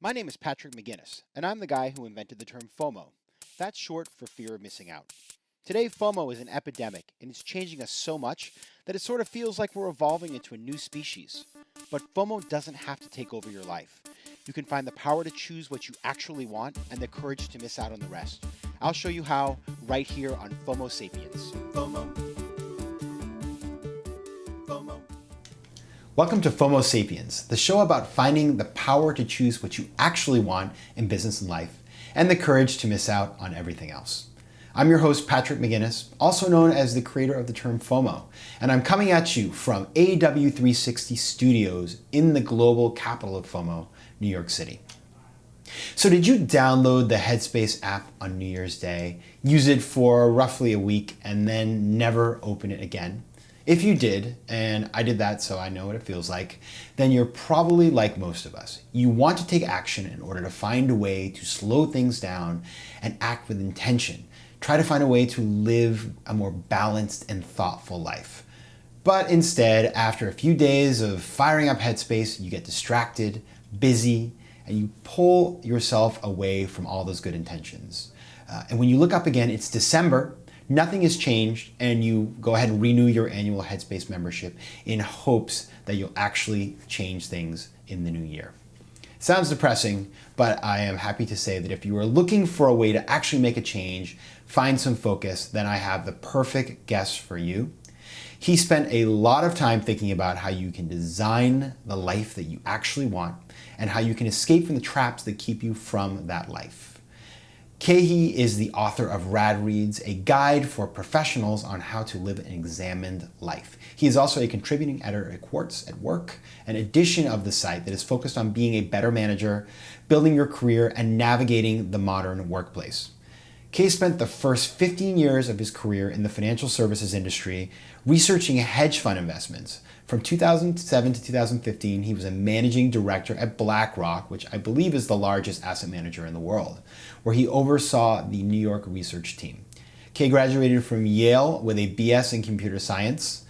My name is Patrick McGinnis, and I'm the guy who invented the term FOMO. That's short for fear of missing out. Today, FOMO is an epidemic, and it's changing us so much that it sort of feels like we're evolving into a new species. But FOMO doesn't have to take over your life. You can find the power to choose what you actually want and the courage to miss out on the rest. I'll show you how right here on FOMO Sapiens. FOMO. FOMO. Welcome to FOMO Sapiens, the show about finding the power to choose what you actually want in business and life, and the courage to miss out on everything else. I'm your host, Patrick McGinnis, also known as the creator of the term FOMO, and I'm coming at you from AW360 Studios in the global capital of FOMO, New York City. So did you download the Headspace app on New Year's Day, use it for roughly a week, and then never open it again? If you did, and I did that so I know what it feels like, then you're probably like most of us. You want to take action in order to find a way to slow things down and act with intention. Try to find a way to live a more balanced and thoughtful life. But instead, after a few days of firing up Headspace, you get distracted, busy, and you pull yourself away from all those good intentions. And when you look up again, it's December. Nothing has changed, and you go ahead and renew your annual Headspace membership in hopes that you'll actually change things in the new year. Sounds depressing, but I am happy to say that if you are looking for a way to actually make a change, find some focus, then I have the perfect guest for you. He spent a lot of time thinking about how you can design the life that you actually want and how you can escape from the traps that keep you from that life. Khe Hy is the author of Rad Reads, a guide for professionals on how to live an examined life. He is also a contributing editor at Quartz at Work, an edition of the site that is focused on being a better manager, building your career, and navigating the modern workplace. Khe spent the first 15 years of his career in the financial services industry researching hedge fund investments. From 2007 to 2015, he was a managing director at BlackRock, which I believe is the largest asset manager in the world, where he oversaw the New York research team. Khe graduated from Yale with a BS in computer science.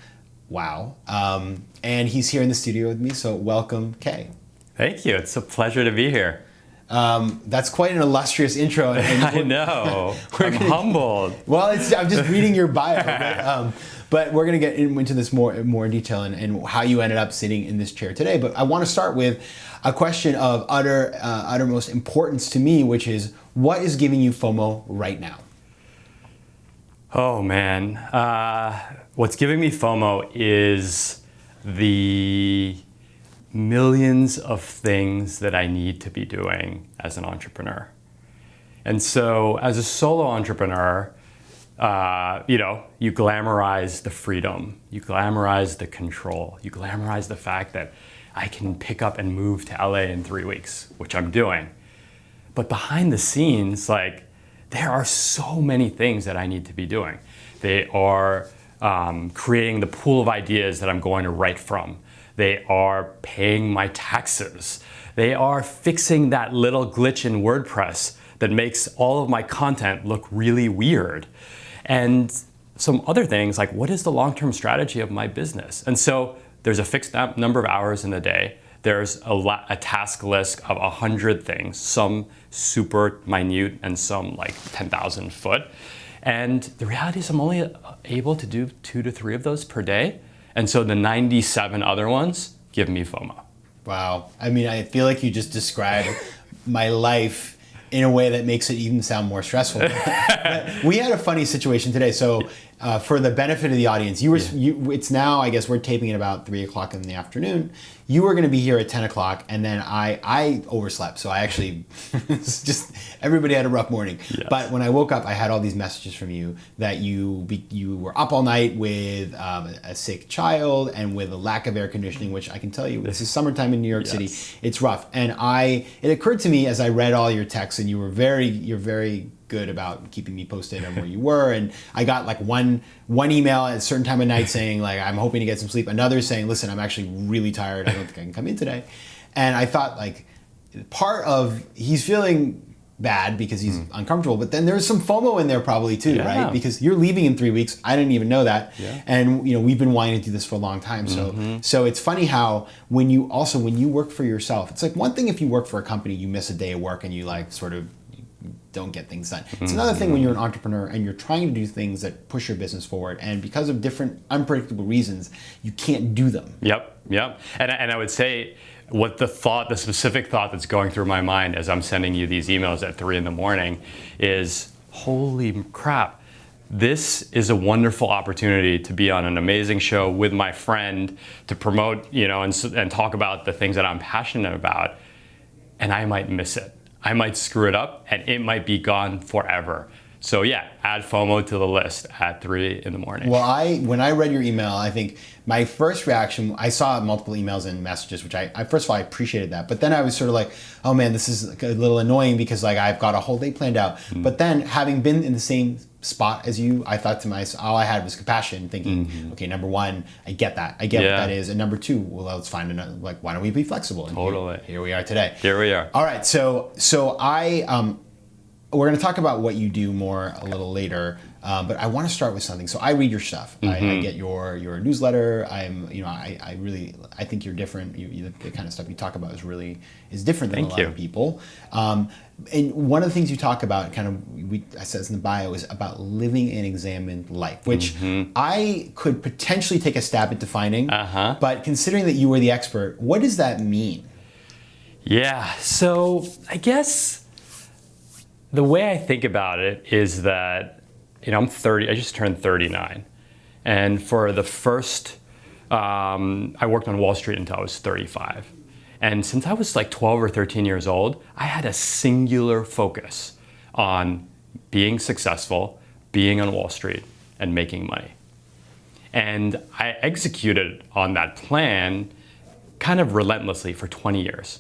Wow. And he's here in the studio with me, so welcome, Khe. Thank you. It's a pleasure to be here. That's quite an illustrious intro. I know. I'm humbled. Well, I'm just reading your bio, but we're going to get into this more in detail and how you ended up sitting in this chair today. But I want to start with a question of uttermost importance to me, which is, what is giving you FOMO right now? Oh, man. What's giving me FOMO is the millions of things that I need to be doing as an entrepreneur. And so as a solo entrepreneur, you glamorize the freedom, you glamorize the control, you glamorize the fact that I can pick up and move to LA in 3 weeks, which I'm doing. But behind the scenes, there are so many things that I need to be doing. They are creating the pool of ideas that I'm going to write from. They are paying my taxes. They are fixing that little glitch in WordPress that makes all of my content look really weird. And some other things like, what is the long-term strategy of my business? And so there's a fixed number of hours in the day. There's a task list of 100 things, some super minute and some like 10,000 foot. And the reality is I'm only able to do 2 to 3 of those per day. And so the 97 other ones give me FOMO. Wow. I mean, I feel like you just described my life in a way that makes it even sound more stressful. We had a funny situation today. So for the benefit of the audience, it's now, I guess we're taping at about 3 o'clock in the afternoon. You were going to be here at 10 o'clock, and then I overslept. So I actually, just everybody had a rough morning. Yes. But when I woke up, I had all these messages from you that you were up all night with a sick child and with a lack of air conditioning, which I can tell you, this is summertime in New York City. It's rough. And it occurred to me as I read all your texts, and you're very good about keeping me posted on where you were, and I got like one email at a certain time of night saying like, I'm hoping to get some sleep, another saying, listen, I'm actually really tired, I don't think I can come in today. And I thought, like, part of he's feeling bad because he's uncomfortable, but then there's some FOMO in there probably too, Yeah. right? Because you're leaving in 3 weeks. I didn't even know that. Yeah. And we've been wanting to do this for a long time. So it's funny how when you work for yourself, it's like one thing if you work for a company, you miss a day of work and you like sort of don't get things done. It's another thing when you're an entrepreneur and you're trying to do things that push your business forward, and because of different unpredictable reasons, you can't do them. Yep. And I would say the specific thought that's going through my mind as I'm sending you these emails at 3 a.m. is, holy crap, this is a wonderful opportunity to be on an amazing show with my friend, to promote, and talk about the things that I'm passionate about, and I might miss it. I might screw it up and it might be gone forever. So yeah, add FOMO to the list at 3 a.m. Well, when I read your email, I think my first reaction, I saw multiple emails and messages, which I first of all, I appreciated that. But then I was sort of like, oh man, this is like a little annoying because like I've got a whole day planned out. But then having been in the same spot as you, I thought to myself, all I had was compassion, thinking, okay, number one, I get that. I get what that is. And number two, well, let's find another, like, why don't we be flexible? And Totally. Here we are today. Here we are. All right. So we're going to talk about what you do more a little later, but I want to start with something. So I read your stuff. I get your newsletter. I think you're different. The kind of stuff you talk about is different than a lot of people. And one of the things you talk about, I said this in the bio, is about living an examined life, which I could potentially take a stab at defining. But considering that you were the expert, what does that mean? Yeah. So I guess the way I think about it is that, I'm 30, I just turned 39. And for the first, I worked on Wall Street until I was 35. And since I was like 12 or 13 years old, I had a singular focus on being successful, being on Wall Street, and making money. And I executed on that plan kind of relentlessly for 20 years.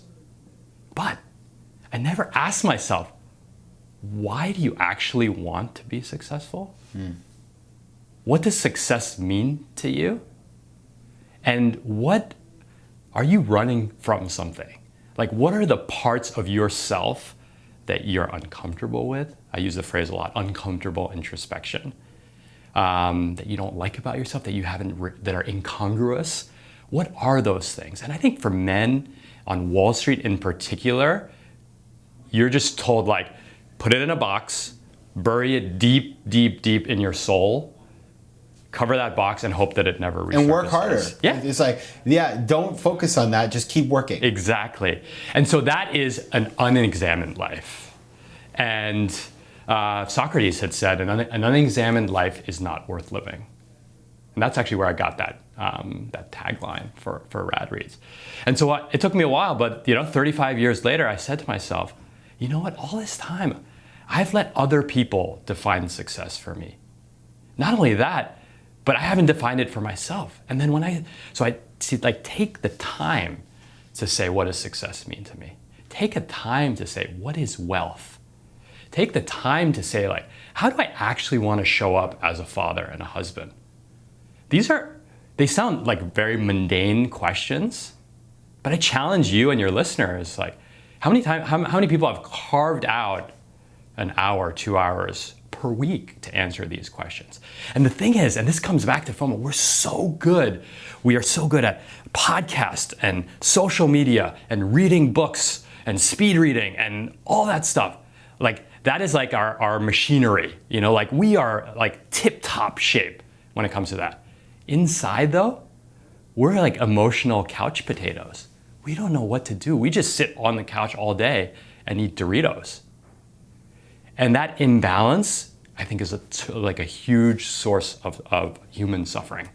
But I never asked myself, why do you actually want to be successful? What does success mean to you? And what are you running from something? Like, what are the parts of yourself that you're uncomfortable with? I use the phrase a lot, uncomfortable introspection, that you don't like about yourself, that you haven't, that are incongruous. What are those things? And I think for men on Wall Street in particular, you're just told, like, put it in a box, bury it deep, deep, deep in your soul, cover that box and hope that it never resurfaces. And work harder. Yeah. It's like, don't focus on that, just keep working. Exactly. And so that is an unexamined life. And Socrates had said, an unexamined life is not worth living. And that's actually where I got that tagline for Rad Reads. And so it took me a while, but 35 years later, I said to myself, you know what, all this time, I've let other people define success for me. Not only that, but I haven't defined it for myself. And then I take the time to say, what does success mean to me? Take a time to say, what is wealth? Take the time to say, like, how do I actually want to show up as a father and a husband? They sound like very mundane questions, but I challenge you and your listeners, like, how many people have carved out an hour, 2 hours per week to answer these questions? And the thing is, and this comes back to FOMO, we are so good at podcasts and social media and reading books and speed reading and all that stuff. Like, that is like our machinery, like we are like tip-top shape when it comes to that. Inside though, we're like emotional couch potatoes. We don't know what to do. We just sit on the couch all day and eat Doritos. And that imbalance, I think, is a huge source of human suffering.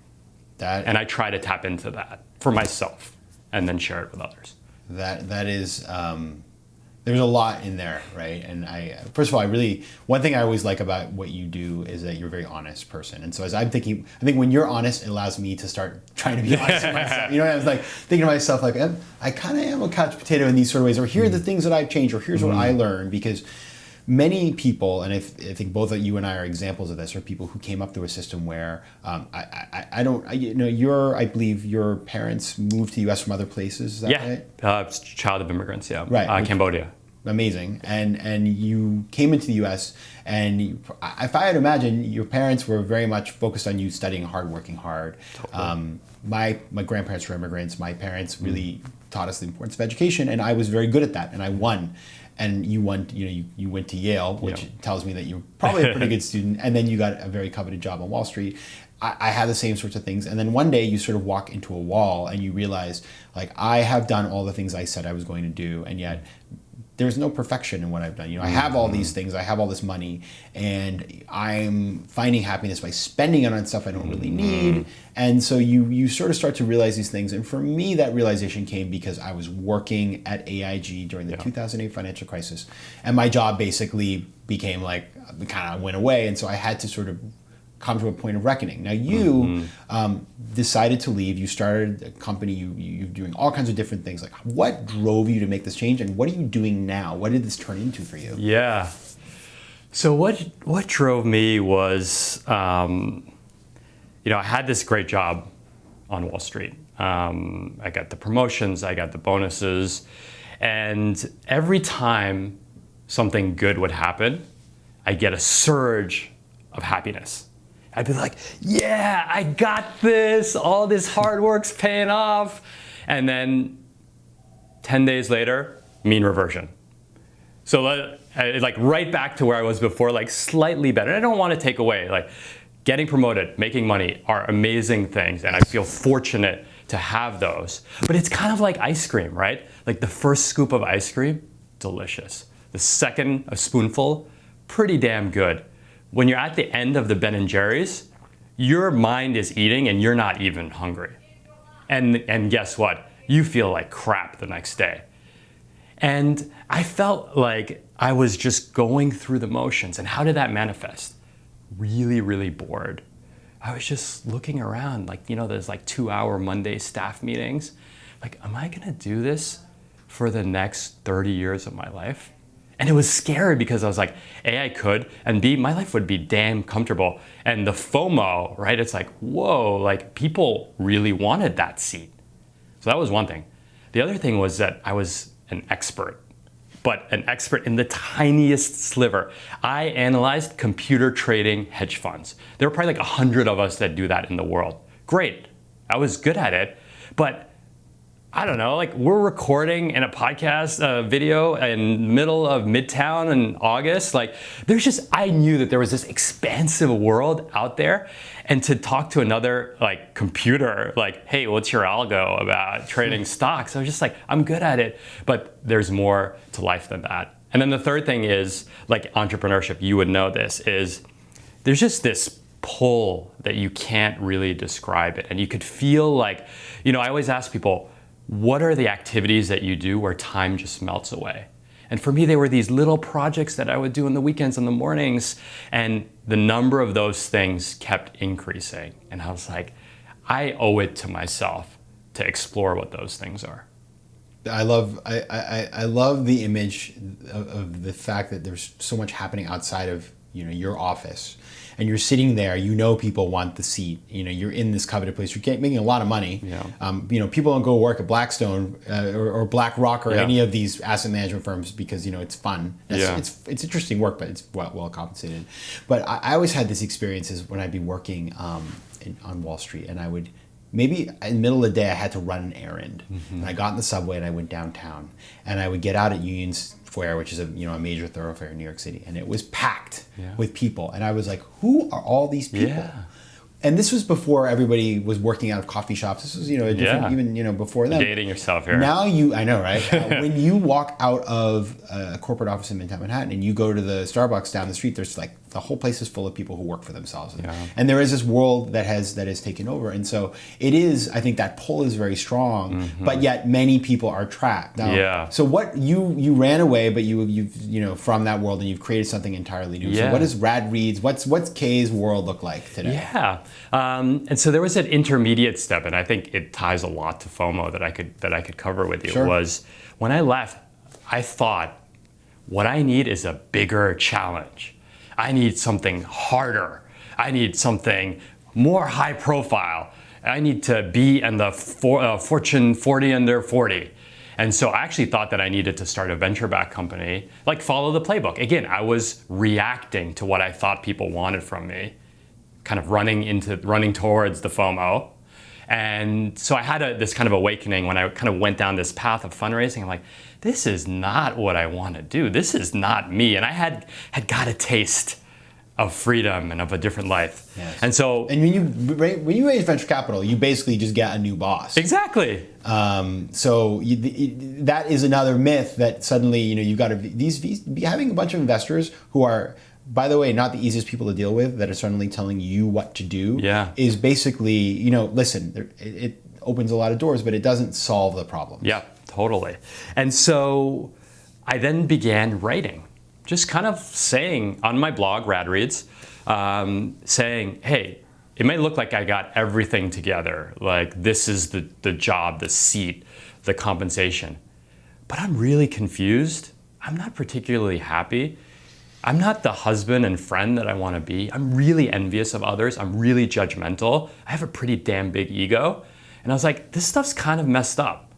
And I try to tap into that for myself and then share it with others. That is, there's a lot in there, right? And first of all, one thing I always like about what you do is that you're a very honest person. And so as I'm thinking, I think when you're honest, it allows me to start trying to be honest with myself. I was like thinking to myself, like, I kind of am a couch potato in these sort of ways, or here are the things that I've changed, or here's what I learned, because many people, and I think both of you and I are examples of this, are people who came up through a system where I believe your parents moved to the U.S. from other places. Is that right? Child of immigrants. Yeah, right. Cambodia. amazing, and you came into the U.S. and if I had imagined, your parents were very much focused on you studying hard, working hard. Totally. My grandparents were immigrants. My parents really taught us the importance of education, and I was very good at that, and I won. And you won, you went to Yale, which tells me that you're probably a pretty good student, and then you got a very coveted job on Wall Street. I had the same sorts of things, and then one day you sort of walk into a wall and you realize, like, I have done all the things I said I was going to do, and yet there's no perfection in what I've done. I have all these things, I have all this money, and I'm finding happiness by spending it on stuff I don't really need. And so you sort of start to realize these things. And for me, that realization came because I was working at AIG during the 2008 financial crisis, and my job basically became like, kind of went away, and so I had to sort of come to a point of reckoning. Now you decided to leave. You started a company. You're doing all kinds of different things. Like, what drove you to make this change, and what are you doing now? What did this turn into for you? Yeah. So what drove me was, I had this great job on Wall Street. I got the promotions, I got the bonuses, and every time something good would happen, I get a surge of happiness. I'd be like, yeah, I got this. All this hard work's paying off. And then 10 days later, mean reversion. So like right back to where I was before, like slightly better. I don't want to take away, like getting promoted, making money are amazing things. And I feel fortunate to have those. But it's kind of like ice cream, right? Like the first scoop of ice cream, delicious. The second, a spoonful, pretty damn good. When you're at the end of the Ben & Jerry's, your mind is eating and you're not even hungry. And guess what? You feel like crap the next day. And I felt like I was just going through the motions. And how did that manifest? Really, really bored. I was just looking around, like, there's like 2-hour Monday staff meetings. Like, am I gonna do this for the next 30 years of my life? And it was scary because I was like, A, I could, and B, my life would be damn comfortable. And the FOMO, right? It's like, whoa, like people really wanted that seat. So that was one thing. The other thing was that I was an expert, but an expert in the tiniest sliver. I analyzed computer trading hedge funds. There were probably like 100 of us that do that in the world. Great, I was good at it, but I don't know, like we're recording in a podcast video in the middle of Midtown in August. Like I knew that there was this expansive world out there, and to talk to another like computer, like, hey, what's your algo about trading stocks? I was just like, I'm good at it, but there's more to life than that. And then the third thing is like entrepreneurship, you would know this, is there's just this pull that you can't really describe it. And you could feel like, I always ask people, what are the activities that you do where time just melts away? And for me, they were these little projects that I would do in the weekends and the mornings, and the number of those things kept increasing. And I was like, I owe it to myself to explore what those things are. I love the image of the fact that there's so much happening outside of your office, and you're sitting there. People want the seat. You're in this coveted place. You're making a lot of money. Yeah. People don't go work at Blackstone or BlackRock or any of these asset management firms because it's fun. It's interesting work, but it's well compensated. But I always had this experiences when I'd be working on Wall Street, and I would. Maybe in the middle of the day, I had to run an errand. And I got in the subway and I went downtown. And I would get out at Union Square, which is a major thoroughfare in New York City. And it was packed with people. And I was like, who are all these people? Yeah. And this was before everybody was working out of coffee shops. This was, a different, even, before that. Dating yourself here. Now I know, right? When you walk out of a corporate office in Midtown Manhattan and you go to the Starbucks down the street, there's like, the whole place is full of people who work for themselves. Yeah. And there is this world that has taken over. And so it is, I think that pull is very strong, but yet many people are trapped. Now, so what you ran away, but you've from that world and you've created something entirely new. So what does Rad Reads, what's Khe's world look like today? Yeah. And so there was an intermediate step, and I think it ties a lot to FOMO that I could cover with you. Sure. Was when I left, I thought, what I need is a bigger challenge. I need something harder. I need something more high profile. I need to be in the Fortune 40 under 40. And so I actually thought that I needed to start a venture-backed company, like follow the playbook. Again, I was reacting to what I thought people wanted from me, kind of running towards the FOMO. And so I had this kind of awakening when I kind of went down this path of fundraising. I'm like, this is not what I want to do. This is not me. And I had got a taste of freedom and of a different life. Yes. And so, and when you raise venture capital, you basically just get a new boss. Exactly. That is another myth that suddenly, you've got to be having a bunch of investors who are, by the way, not the easiest people to deal with, that are suddenly telling you what to do. Yeah. Is basically, listen, it opens a lot of doors, but it doesn't solve the problem. Yeah, totally. And so I then began writing, just kind of saying on my blog, Rad Reads, saying, hey, it may look like I got everything together, like this is the job, the seat, the compensation, but I'm really confused. I'm not particularly happy. I'm not the husband and friend that I want to be. I'm really envious of others. I'm really judgmental. I have a pretty damn big ego. And I was like, this stuff's kind of messed up.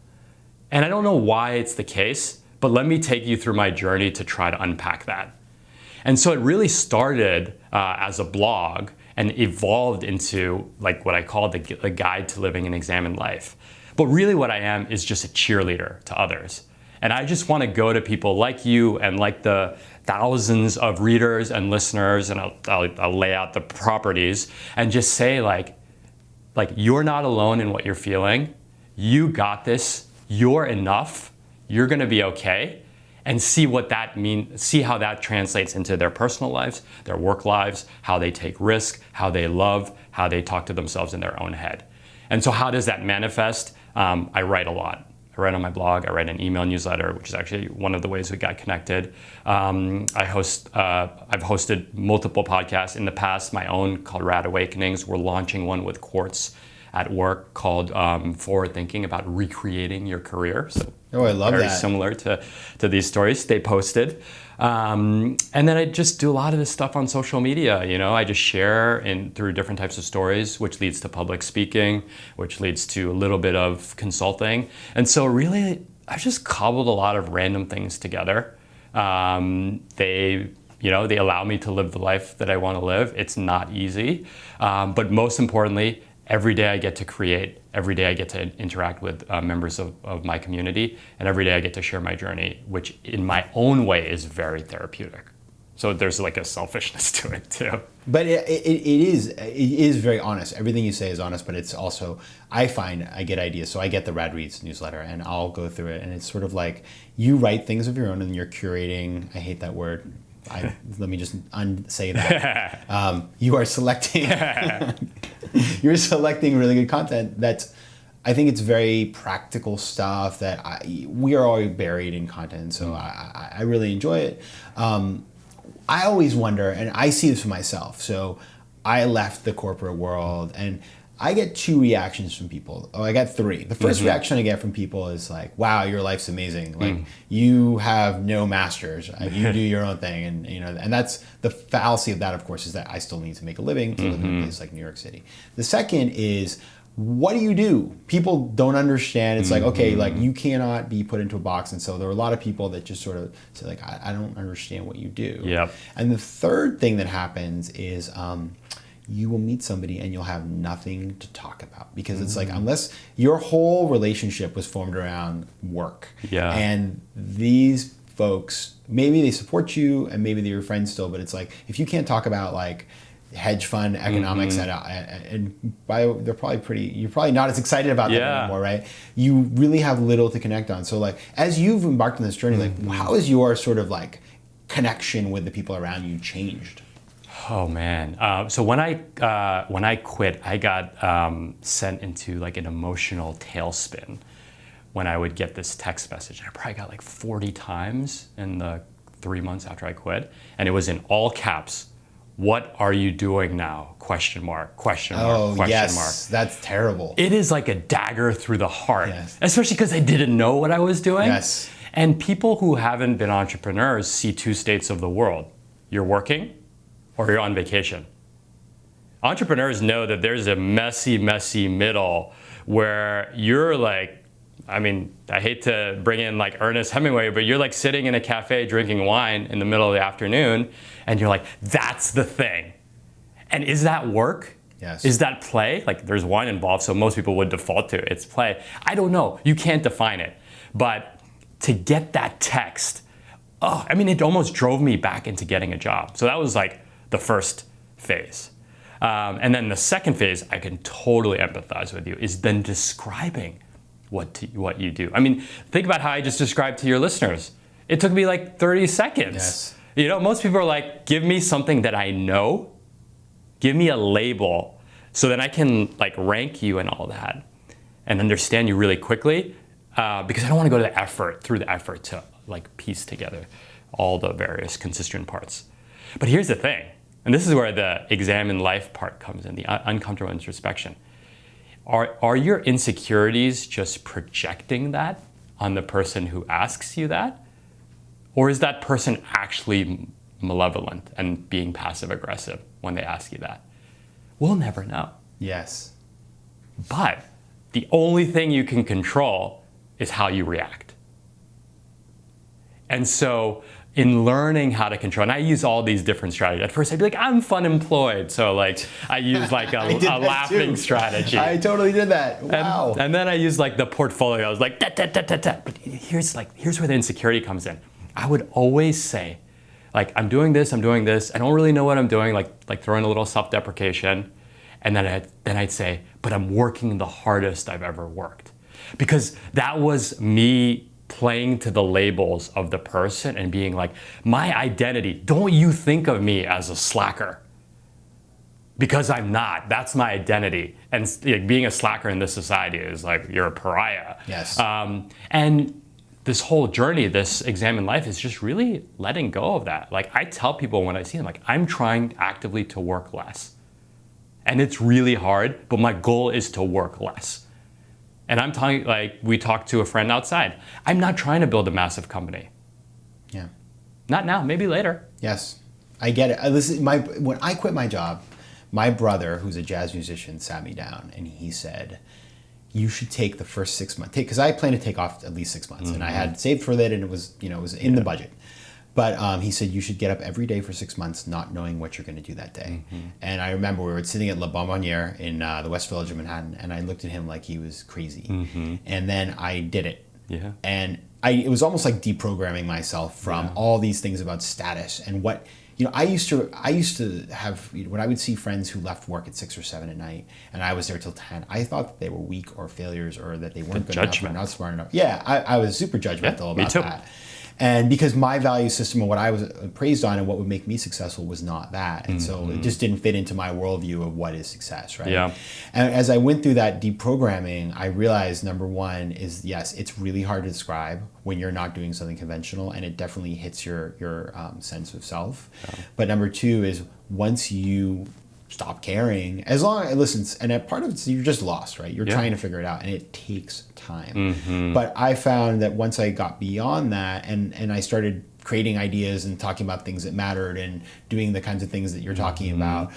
And I don't know why it's the case, but let me take you through my journey to try to unpack that. And so it really started as a blog and evolved into like what I call the guide to living an examined life. But really what I am is just a cheerleader to others. And I just want to go to people like you and like the thousands of readers and listeners, and I'll lay out the properties and just say like you're not alone in what you're feeling. You got this. You're enough. You're going to be okay. And see what that means, see how that translates into their personal lives, their work lives, how they take risk, how they love, how they talk to themselves in their own head. And so how does that manifest? I write a lot. I write on my blog, I write an email newsletter, which is actually one of the ways we got connected. I've hosted multiple podcasts in the past, my own called Rad Awakenings. We're launching one with Quartz at work called Forward Thinking, about recreating your career. So I love that. Very similar to these stories. Stay posted. And then I just do a lot of this stuff on social media. I just share through different types of stories, which leads to public speaking, which leads to a little bit of consulting. And so really, I've just cobbled a lot of random things together. They allow me to live the life that I want to live. It's not easy. But most importantly, every day I get to create, every day I get to interact with members of my community, and every day I get to share my journey, which in my own way is very therapeutic. So there's like a selfishness to it too. But it is very honest. Everything you say is honest, but it's also, I find I get ideas. So I get the Rad Reads newsletter and I'll go through it, and it's sort of like you write things of your own and you're curating. I hate that word. Let me just unsay that. You are selecting. You're selecting really good content. I think it's very practical stuff that we are already buried in content. So I really enjoy it. I always wonder, and I see this for myself. So I left the corporate world, and I get two reactions from people. I got three. The first reaction I get from people is like, wow, your life's amazing. Like you have no masters. You do your own thing. And that's the fallacy of that, of course, is that I still need to make a living to live in a place like New York City. The second is, what do you do? People don't understand. It's like, okay, like you cannot be put into a box. And so there are a lot of people that just sort of say like, I don't understand what you do. Yep. And the third thing that happens is, you will meet somebody and you'll have nothing to talk about, because it's like, unless your whole relationship was formed around work, and these folks, maybe they support you and maybe they're your friends still, but it's like, if you can't talk about like hedge fund economics and they're probably you're probably not as excited about that anymore, right? You really have little to connect on. So like, as you've embarked on this journey, like how has your sort of like connection with the people around you changed? Oh man! So when I quit, I got sent into like an emotional tailspin when I would get this text message. I probably got like 40 times in the 3 months after I quit, and it was in all caps. What are you doing now? Question mark, question mark, question mark. That's terrible. It is like a dagger through the heart, especially because I didn't know what I was doing. Yes. And people who haven't been entrepreneurs see two states of the world. You're working, or you're on vacation. Entrepreneurs know that there's a messy, messy middle where you're like I mean, I hate to bring in like Ernest Hemingway, but you're like sitting in a cafe drinking wine in the middle of the afternoon, and you're like, that's the thing. And is that work? Yes. Is that play? Like there's wine involved, so most people would default to it's play. I don't know. You can't define it. But to get that text, I mean, it almost drove me back into getting a job. So that was like the first phase. And then the second phase, I can totally empathize with you, is then describing what you do. I mean, think about how I just described to your listeners. It took me like 30 seconds. Yes. You know, most people are like, give me something that I know, give me a label, so then I can like rank you and all that and understand you really quickly, because I don't want to go to through the effort to like piece together all the various constituent parts. But here's the thing, and this is where the examine life part comes in, the uncomfortable introspection. Are your insecurities just projecting that on the person who asks you that? Or is that person actually malevolent and being passive aggressive when they ask you that? We'll never know. Yes. But the only thing you can control is how you react. And so in learning how to control, and I use all these different strategies. At first I'd be like, I'm fun employed. So like I use like a laughing strategy. I totally did that. Wow. And then I use like the portfolio. I was like, da, da, da, da, da. But here's where the insecurity comes in. I would always say, like, I'm doing this. I don't really know what I'm doing, like throw in a little self-deprecation. And then I'd say, but I'm working the hardest I've ever worked. Because that was me playing to the labels of the person and being like, my identity, don't you think of me as a slacker. Because I'm not. That's my identity. And being a slacker in this society is like, you're a pariah. Yes. And this whole journey, this examine life, is just really letting go of that. Like I tell people when I see them, like I'm trying actively to work less. And it's really hard, but my goal is to work less. And I'm talking, like we talked to a friend outside. I'm not trying to build a massive company. Yeah. Not now, maybe later. Yes. I get it. When I quit my job, my brother, who's a jazz musician, sat me down and he said, you should take the first 6 months, because I plan to take off at least 6 months, mm-hmm. and I had saved for that, and it was in the budget. But he said you should get up every day for 6 months, not knowing what you're going to do that day. Mm-hmm. And I remember we were sitting at La Bonbonniere in the West Village of Manhattan, and I looked at him like he was crazy. Mm-hmm. And then I did it. Yeah. And it was almost like deprogramming myself from all these things about status and what. I used to have, when I would see friends who left work at 6 or 7 at night and I was there till 10, I thought that they were weak or failures or that they weren't good enough or not smart enough. Yeah, I was super judgmental about that. And because my value system and what I was praised on and what would make me successful was not that. And so it just didn't fit into my worldview of what is success, right? Yeah. And as I went through that deprogramming, I realized number one is, yes, it's really hard to describe when you're not doing something conventional, and it definitely hits your sense of self. Yeah. But number two is once you stop caring, and a part of it, you're just lost, right? You're trying to figure it out, and it takes time. Mm-hmm. But I found that once I got beyond that, and I started creating ideas and talking about things that mattered and doing the kinds of things that you're talking about,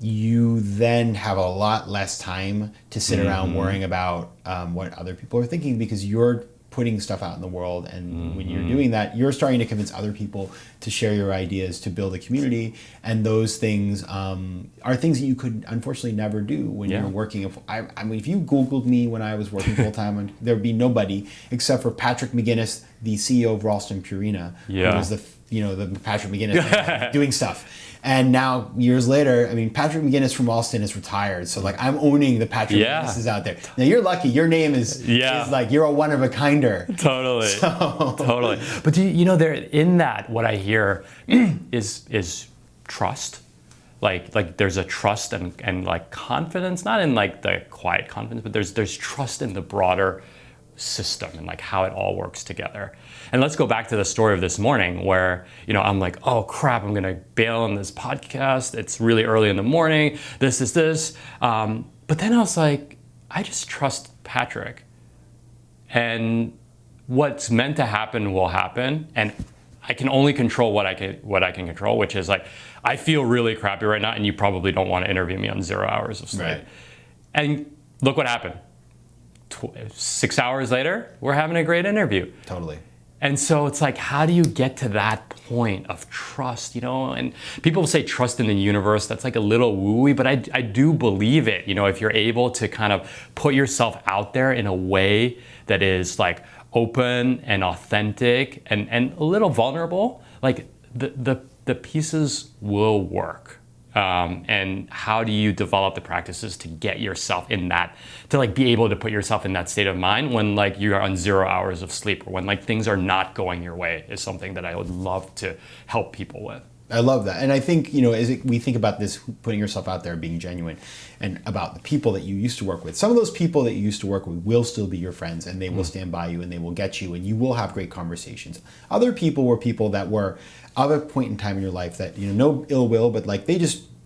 you then have a lot less time to sit around worrying about what other people are thinking, because you're putting stuff out in the world, and when you're doing that, you're starting to convince other people to share your ideas, to build a community, and those things are things that you could unfortunately never do when you're working. I mean, if you Googled me when I was working full time, there would be nobody except for Patrick McGinnis, the CEO of Ralston Purina, who was the Patrick McGinnis doing stuff. And now, years later, I mean, Patrick McGinnis from Ralston is retired. So, like, I'm owning the Patrick McGinnis's out there. Now, you're lucky. Your name is like, you're a one-of-a-kinder. Totally. Totally. But, there in that, what I hear is trust. Like there's a trust and like confidence, not in like the quiet confidence, but there's trust in the broader system and like how it all works together. And let's go back to the story of this morning where, I'm like, oh crap, I'm gonna bail on this podcast. It's really early in the morning. This. But then I was like, I just trust Patrick. And what's meant to happen will happen. And I can only control what I can control, which is like, I feel really crappy right now, and you probably don't want to interview me on 0 hours of sleep. Right. And look what happened. 6 hours later, we're having a great interview. Totally. And so it's like, how do you get to that point of trust, And people say trust in the universe. That's like a little wooey, but I do believe it. If you're able to kind of put yourself out there in a way that is like open and authentic and a little vulnerable, like the pieces will work. And how do you develop the practices to get yourself in that, to like be able to put yourself in that state of mind when like you're on 0 hours of sleep or when like things are not going your way is something that I would love to help people with. I love that. And I think, we think about this, putting yourself out there, being genuine, and about the people that you used to work with. Some of those people that you used to work with will still be your friends, and they will stand by you, and they will get you, and you will have great conversations. Other people were people that were of a point in time in your life that, no ill will, but like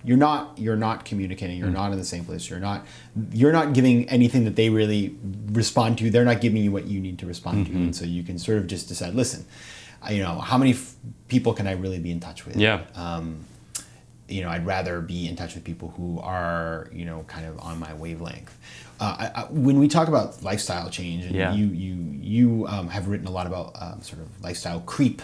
you're not communicating, you're not in the same place, you're not giving anything that they really respond to. They're not giving you what you need to respond to. And so you can sort of just decide, listen, how many people can I really be in touch with? Yeah. I'd rather be in touch with people who are, kind of on my wavelength. When we talk about lifestyle change, and you have written a lot about sort of lifestyle creep,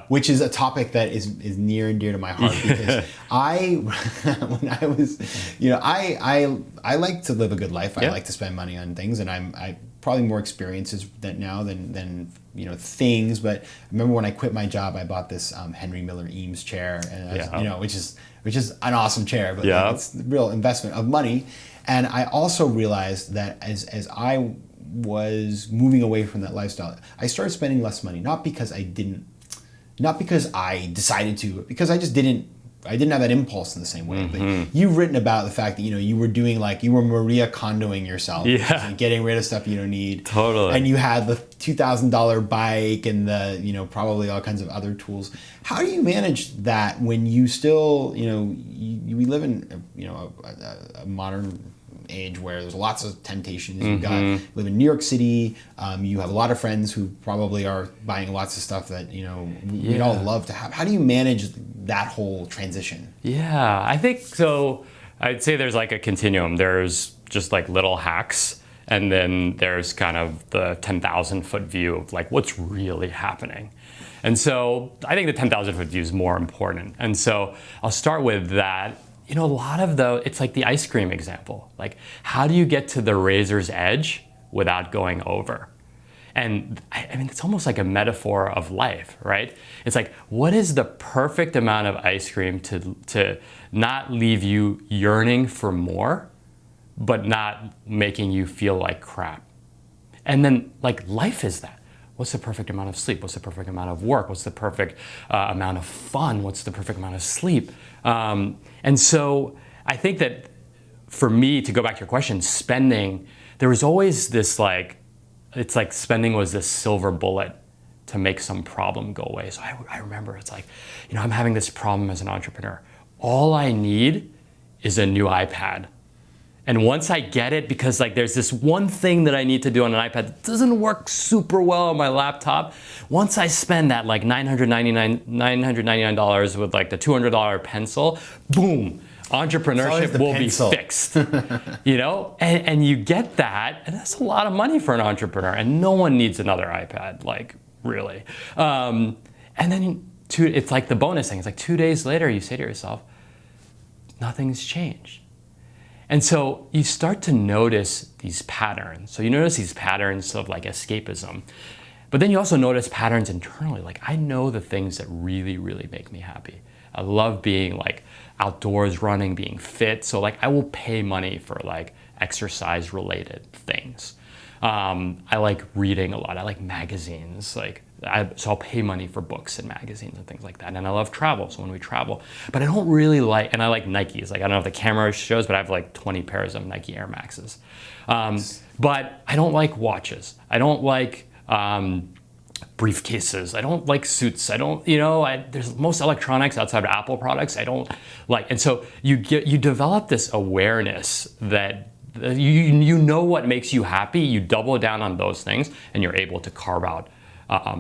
which is a topic that is near and dear to my heart because when I was, I like to live a good life. I like to spend money on things, and I probably more experiences than things. But I remember when I quit my job, I bought this Henry Miller Eames chair, and which is an awesome chair, but it's a real investment of money. And I also realized that as I was moving away from that lifestyle, I started spending less money, not because I decided to, but because I didn't have that impulse in the same way. But you've written about the fact that, you were doing you were Maria Kondoing yourself, getting rid of stuff you don't need. Totally. And you had the $2,000 bike and the, probably all kinds of other tools. How do you manage that when you still, we live in, a modern age where there's lots of temptations. You live in New York City. You have a lot of friends who probably are buying lots of stuff that we'd all love to have. How do you manage that whole transition? Yeah, I think so. I'd say there's like a continuum. There's just like little hacks, and then there's kind of the 10,000 foot view of like what's really happening. And so I think the 10,000 foot view is more important. And so I'll start with that. A lot of it's like the ice cream example. Like, how do you get to the razor's edge without going over? And I mean, it's almost like a metaphor of life, right? It's like, what is the perfect amount of ice cream to not leave you yearning for more, but not making you feel like crap? And then, like, life is that. What's the perfect amount of sleep? What's the perfect amount of work? What's the perfect amount of fun? What's the perfect amount of sleep? And so I think that for me, to go back to your question, spending, there was always this it's like spending was this silver bullet to make some problem go away. So I remember it's like, I'm having this problem as an entrepreneur. All I need is a new iPad. And once I get it, because like there's this one thing that I need to do on an iPad that doesn't work super well on my laptop, once I spend that like $999 with like the $200 pencil, boom, entrepreneurship will be fixed. And you get that, and that's a lot of money for an entrepreneur, and no one needs another iPad, like really. And then it's like the bonus thing. It's like 2 days later, you say to yourself, nothing's changed. And so you start to notice these patterns. So you notice these patterns of like escapism, but then you also notice patterns internally. Like, I know the things that really, really make me happy. I love being like outdoors running, being fit. So like I will pay money for like exercise related things. I like reading a lot. I like magazines. So I'll pay money for books and magazines and things like that. And I love travel, so when we travel. But I don't really and I like Nikes. Like, I don't know if the camera shows, but I have like 20 pairs of Nike Air Maxes. But I don't like watches. I don't like briefcases. I don't like suits. I don't, there's most electronics outside of Apple products I don't like. And so you develop this awareness that you know what makes you happy, you double down on those things, and you're able to carve out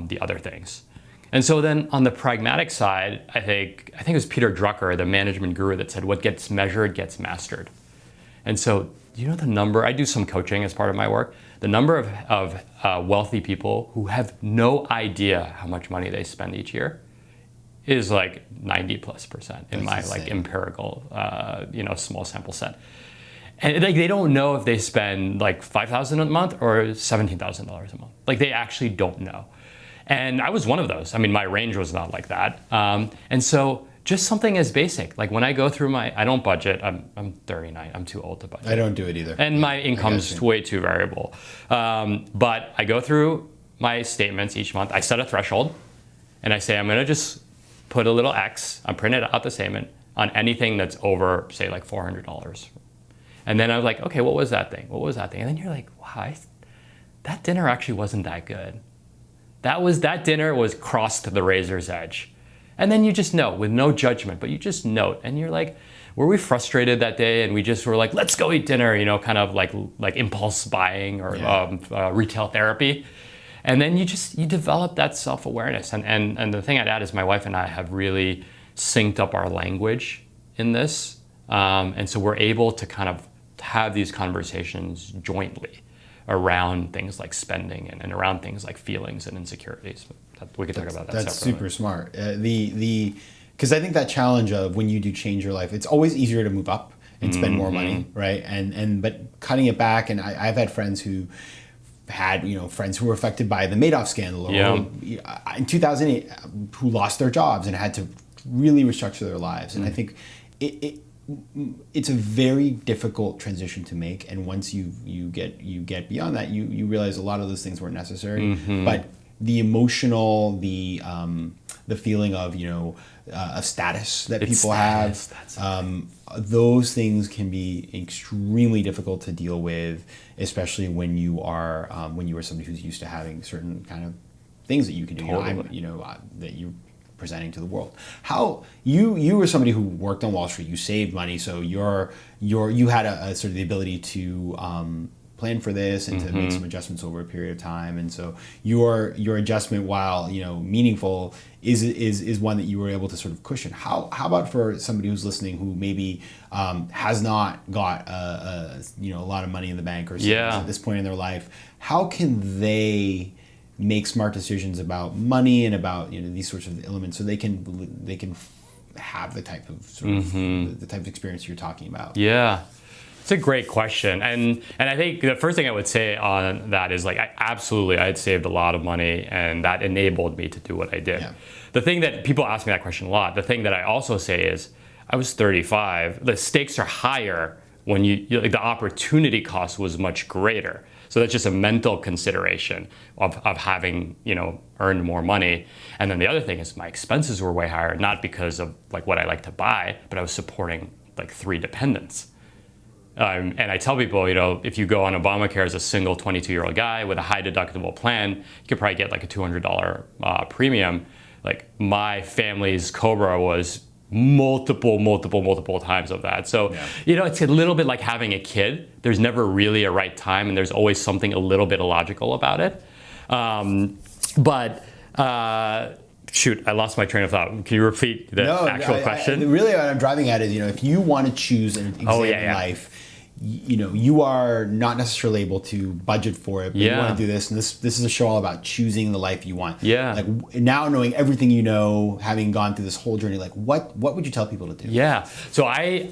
the other things. And so then on the pragmatic side, I think it was Peter Drucker, the management guru, that said, what gets measured gets mastered. And so, the number, I do some coaching as part of my work, the number of wealthy people who have no idea how much money they spend each year is like 90+% in my like empirical, small sample set. And like they don't know if they spend like $5,000 a month or $17,000 a month. Like they actually don't know. And I was one of those. I mean, my range was not like that. And so just something as basic, like when I go through I don't budget. I'm 39. I'm too old to budget. I don't do it either. And my income's way too variable. But I go through my statements each month. I set a threshold, and I say I'm gonna just put a little X. I'm printing out the statement on anything that's over, say, like $400. And then I was like, okay, what was that thing? What was that thing? And then you're like, wow, that dinner actually wasn't that good. That dinner was crossed the razor's edge. And then you just know, with no judgment, but you just note, and you're like, were we frustrated that day and we just were like, let's go eat dinner, kind of like impulse buying or retail therapy. And then you develop that self-awareness. And the thing I'd add is my wife and I have really synced up our language in this. And so we're able to kind of have these conversations jointly around things like spending and around things like feelings and insecurities. We could talk about that That's separately. super smart. Because I think that challenge of when you do change your life, it's always easier to move up and spend more money, right? But cutting it back, and I've had friends who had friends who were affected by the Madoff scandal or in 2008 who lost their jobs and had to really restructure their lives. And I think it's a very difficult transition to make, and once you get beyond that, you realize a lot of those things weren't necessary. But the emotional, the feeling of a status that people have, those things can be extremely difficult to deal with, especially when you are somebody who's used to having certain kind of things that you can do. That you're presenting to the world. How you were somebody who worked on Wall Street, you saved money, so you had a sort of the ability to plan for this and to make some adjustments over a period of time, and so your adjustment, while meaningful, is one that you were able to sort of cushion. How about for somebody who's listening who maybe has not got a lot of money in the bank or something at this point in their life? How can they make smart decisions about money and about these sorts of elements so they can have the type of the type of experience you're talking about? Yeah. It's a great question. And I think the first thing I would say on that is like, I had saved a lot of money, and that enabled me to do what I did. Yeah. The thing that people ask me that question a lot, the thing that I also say is, I was 35, the stakes are higher when the opportunity cost was much greater. So that's just a mental consideration of having, earned more money. And then the other thing is my expenses were way higher, not because of like what I like to buy, but I was supporting like 3 dependents. And I tell people, if you go on Obamacare as a single 22-year-old guy with a high deductible plan, you could probably get like a $200 premium. Like my family's COBRA was multiple times of that. So, it's a little bit like having a kid. There's never really a right time, and there's always something a little bit illogical about it. Shoot, I lost my train of thought. Can you repeat the actual question? Really, what I'm driving at is, if you want to choose an exam in life, you are not necessarily able to budget for it, but you want to do this, and this is a show all about choosing the life you want. Yeah. Like now, knowing everything having gone through this whole journey, like what would you tell people to do? Yeah. So I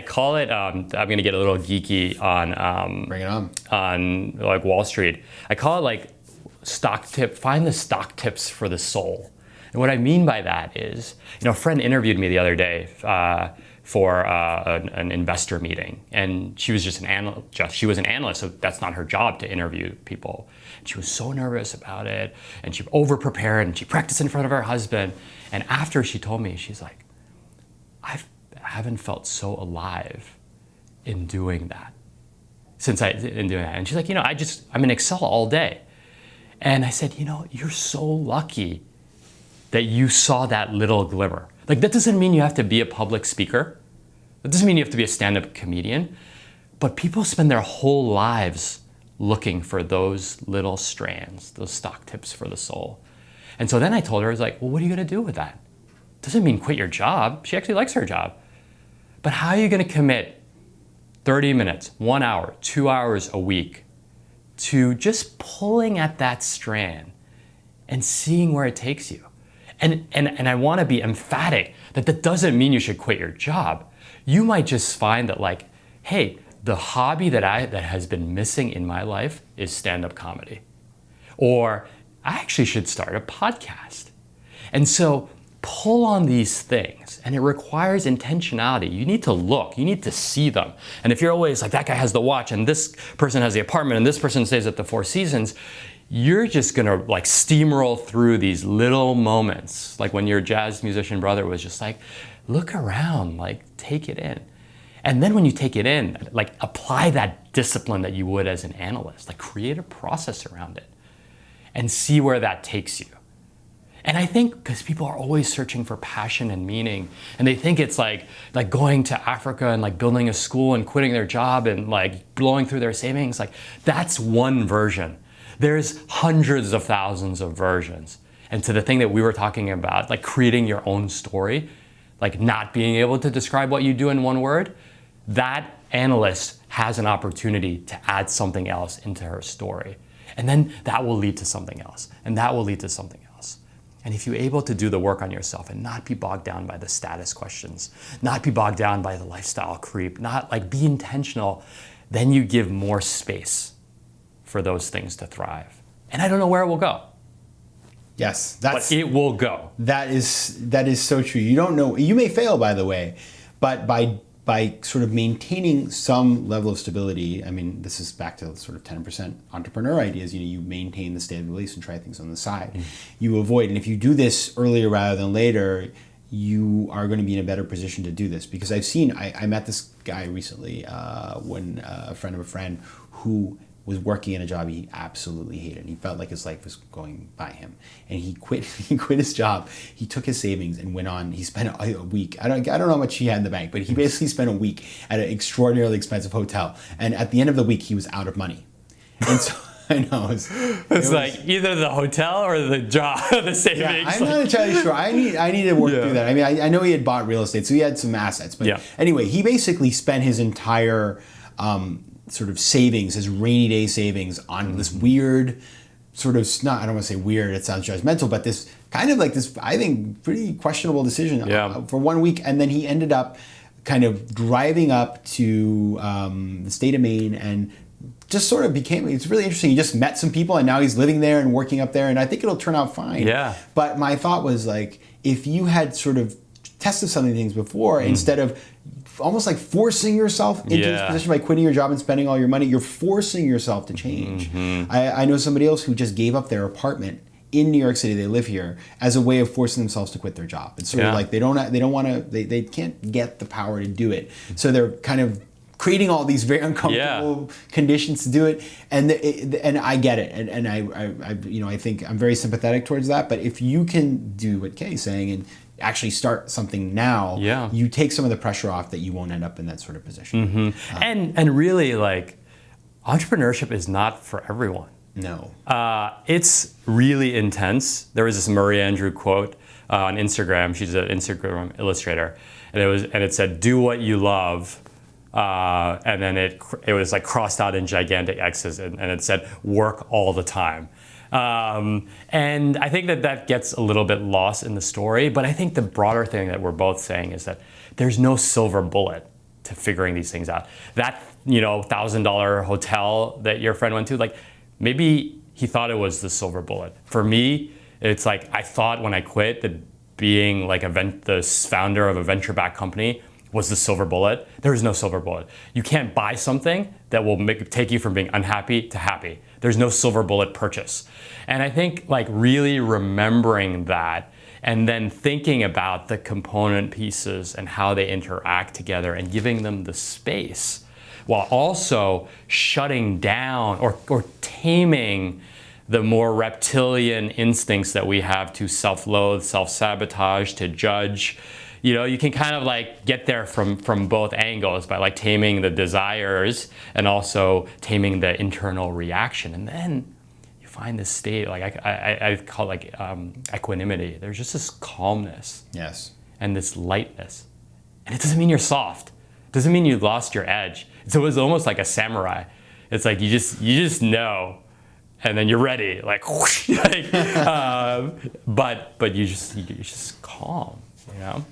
call it. I'm going to get a little geeky on. Bring it on. On like Wall Street, I call it like stock tip. Find the stock tips for the soul. And what I mean by that is, a friend interviewed me the other day for an investor meeting, and she was just an analyst. She was an analyst, so that's not her job to interview people. And she was so nervous about it, and she over-prepared, and she practiced in front of her husband. And after she told me, she's like, I haven't felt so alive in doing that. And she's like, I'm in Excel all day. And I said, you're so lucky that you saw that little glimmer. Like, that doesn't mean you have to be a public speaker. That doesn't mean you have to be a stand-up comedian. But people spend their whole lives looking for those little strands, those stock tips for the soul. And so then I told her, I was like, well, what are you going to do with that? Doesn't mean quit your job. She actually likes her job. But how are you going to commit 30 minutes, 1 hour, 2 hours a week to just pulling at that strand and seeing where it takes you. And I want to be emphatic that that doesn't mean you should quit your job. You might just find that like, hey, the hobby that has been missing in my life is stand-up comedy. Or I actually should start a podcast. And so pull on these things, and it requires intentionality. You need to look, you need to see them. And if you're always like, that guy has the watch, and this person has the apartment, and this person stays at the Four Seasons, you're just gonna like steamroll through these little moments. Like when your jazz musician brother was just like, look around, like take it in. And then when you take it in, like apply that discipline that you would as an analyst, like create a process around it and see where that takes you. And I think because people are always searching for passion and meaning, and they think it's like going to Africa and like building a school and quitting their job and like blowing through their savings, like that's one version. There's hundreds of thousands of versions. And to the thing that we were talking about, like creating your own story, like not being able to describe what you do in one word, that analyst has an opportunity to add something else into her story. And then that will lead to something else, and that will lead to something else. And if you're able to do the work on yourself and not be bogged down by the status questions, not be bogged down by the lifestyle creep, not like be intentional, then you give more space for those things to thrive. And I don't know where it will go. Yes, but it will go. That is so true. You don't know. You may fail, by the way, but by sort of maintaining some level of stability, I mean, this is back to sort of 10% entrepreneur ideas, you maintain the state of release and try things on the side. You avoid, and if you do this earlier rather than later, you are going to be in a better position to do this. Because I met this guy recently, when a friend of a friend who was working in a job he absolutely hated. He felt like his life was going by him, and he quit his job. He took his savings and went on. He spent a week. I don't know how much he had in the bank, but he basically spent a week at an extraordinarily expensive hotel. And at the end of the week, he was out of money. And so I know it's like either the hotel or the job, the savings. Yeah, I'm not entirely sure. I need to work through that. I mean, I know he had bought real estate, so he had some assets. But anyway, he basically spent his entire sort of savings, his rainy day savings, on this weird sort of, I don't want to say weird, it sounds judgmental, but this kind of like this, I think, pretty questionable decision for 1 week. And then he ended up kind of driving up to the state of Maine and just sort of it's really interesting. He just met some people and now he's living there and working up there, and I think it'll turn out fine. Yeah. But my thought was like, if you had sort of tested some of these things before, instead of almost like forcing yourself into this position by quitting your job and spending all your money, you're forcing yourself to change. I know somebody else who just gave up their apartment in New York City, they live here, as a way of forcing themselves to quit their job. It's sort of like they can't get the power to do it. So they're kind of creating all these very uncomfortable conditions to do it, and I get it, and I think I'm very sympathetic towards that. But if you can do what Khe's saying and actually start something now, you take some of the pressure off that you won't end up in that sort of position. And really, like, entrepreneurship is not for everyone. No. It's really intense. There was this Marie Andrew quote on Instagram. She's an Instagram illustrator, and it said, "Do what you love." And then it was like crossed out in gigantic X's, and it said, "Work all the time." And I think that gets a little bit lost in the story, but I think the broader thing that we're both saying is that there's no silver bullet to figuring these things out. That, $1,000 hotel that your friend went to, like, maybe he thought it was the silver bullet. For me, it's like, I thought when I quit that being like the founder of a venture-backed company was the silver bullet. There is no silver bullet. You can't buy something that will take you from being unhappy to happy. There's no silver bullet purchase. And I think like really remembering that and then thinking about the component pieces and how they interact together and giving them the space while also shutting down or taming the more reptilian instincts that we have to self-loathe, self-sabotage, to judge. You can kind of like get there from both angles by like taming the desires and also taming the internal reaction. And then you find this state, like I call it like equanimity. There's just this calmness. Yes. And this lightness. And it doesn't mean you're soft. It doesn't mean you lost your edge. It So it was almost like a samurai. It's like you just know, and then you're ready, like, whoosh, like but you're just calm, you know.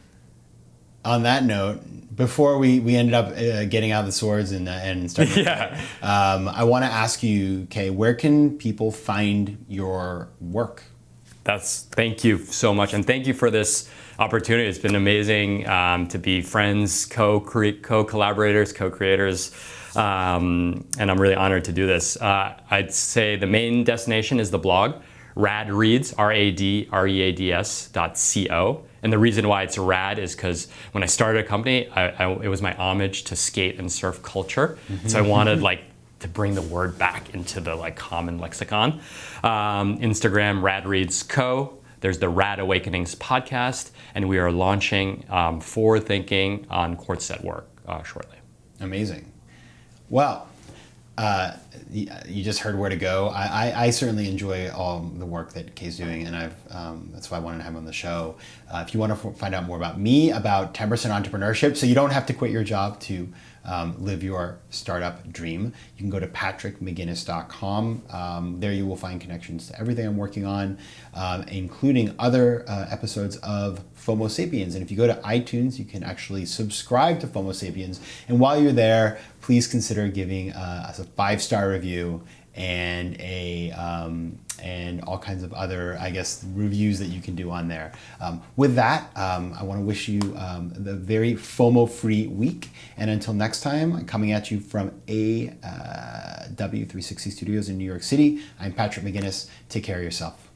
On that note, before we ended up getting out the swords and starting, Yeah. I want to ask you, Khe, where can people find your work? Thank you so much, and thank you for this opportunity. It's been amazing to be friends, co-collaborators, co-creators, and I'm really honored to do this. I'd say the main destination is the blog, radreads, radreads.co. And the reason why it's rad is because when I started a company, it was my homage to skate and surf culture. So I wanted to bring the word back into the common lexicon. Instagram, radreads.co. There's the Rad Awakenings podcast, and we are launching Forward Thinking on Court Set Work shortly. Amazing. Well, you just heard where to go. I certainly enjoy all the work that Khe's doing, and that's why I wanted to have him on the show. If you want to find out more about me, about 10% entrepreneurship, so you don't have to quit your job to live your startup dream, you can go to patrickmcginnis.com. There you will find connections to everything I'm working on, including other episodes of FOMO Sapiens. And if you go to iTunes, you can actually subscribe to FOMO Sapiens. And while you're there, please consider giving us a 5-star review and and all kinds of other, I guess, reviews that you can do on there. With that, I want to wish you the very FOMO-free week. And until next time, coming at you from W360 Studios in New York City, I'm Patrick McGinnis. Take care of yourself.